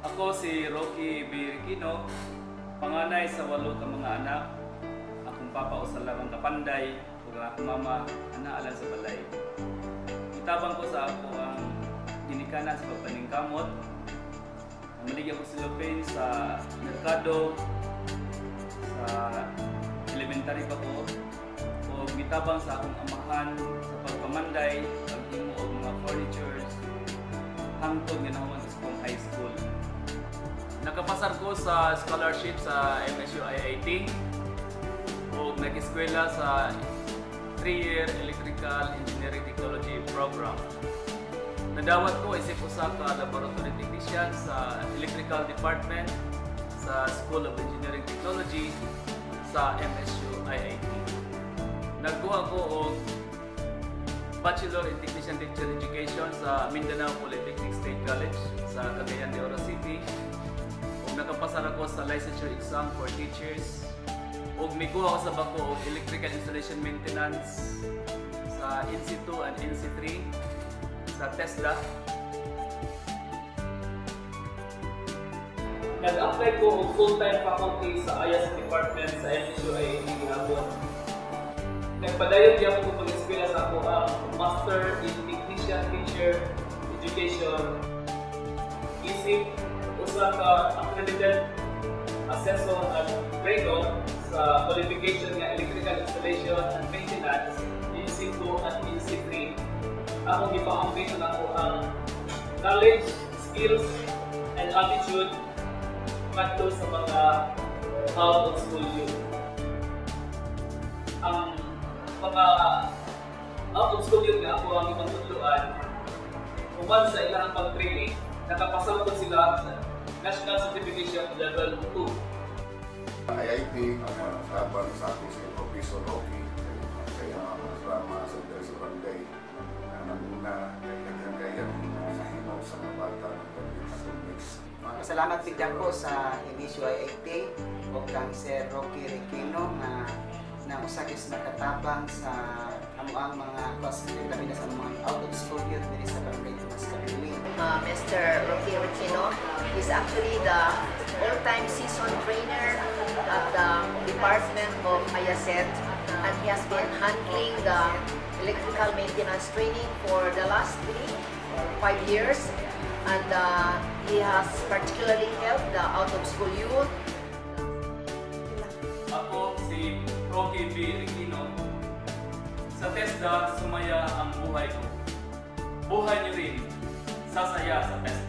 Ako si Rocky Biriquino, panganay sa 8 ka mga anak. Akong papa usa lamang kapanday ug ang akong mama anaalan sa balay. Itabang ko sa ako ang ginikanan sa pagpaningkamot. Namaligya ko si Lupin sa merkado, sa elementary pa ko, o gitabang sa akong amahan sa pagpamanday, paghimo og mga furnitures, hangtod nga nahuman sa akong high school. Nakapasar ko sa scholarship sa MSU IIT o nag-eskwela sa 3-year Electrical Engineering Technology Program. Nadawat ko isip usa ka laboratory technician sa Electrical Department sa School of Engineering Technology sa MSU IIT. Nagkuha ko og Bachelor in Technician Teacher Education sa Mindanao Polytechnic State College sa Cagayan de Oro City. Nakapasar ako sa licensure exam for teachers ug mikuha ako sa bako og electrical installation maintenance sa NC2 and NC3 sa TESDA. Nag-apply ko og full-time faculty sa IAS department sa MSU IIT gihapon. Nagpadayon di ako pag-eskwela sa ako ang Master in Technician Teacher Education isip usa ka accredited assessor at grader sa qualification nga electrical installation and maintenance NC2 at NC3. Ako gipaambiton ako ang knowledge, skills, and attitude ngadto sa mga out of school youth. Ang mga out of school youth nga ako ang ibang tutluan human sa ilang pag-training, nakapasok ko sila sa National Certification Level 2. IIT, sabang sa akin si Professor Rocky, kaya mga sa Del Barangay, na namuna kaya sa hinaw sa mga bata ng Salamat bigyan ko sa MSU IIT o kang Sir Rocky Biriquino na usagis nakatabang sa amuang mga classmate kami na sa mga out of school year diri sa Barangay Tomas Carili. Mr. Rocky Biriquino is actually the all-time season trainer at the Department of IASET, and he has been handling the electrical maintenance training for the last 5 years, and he has particularly helped the out-of-school youth. Ako si Rocky Biriquino. Sa TESDA, sumaya ang buhay ko. Buhay niyo rin. Sasaya sa TESDA.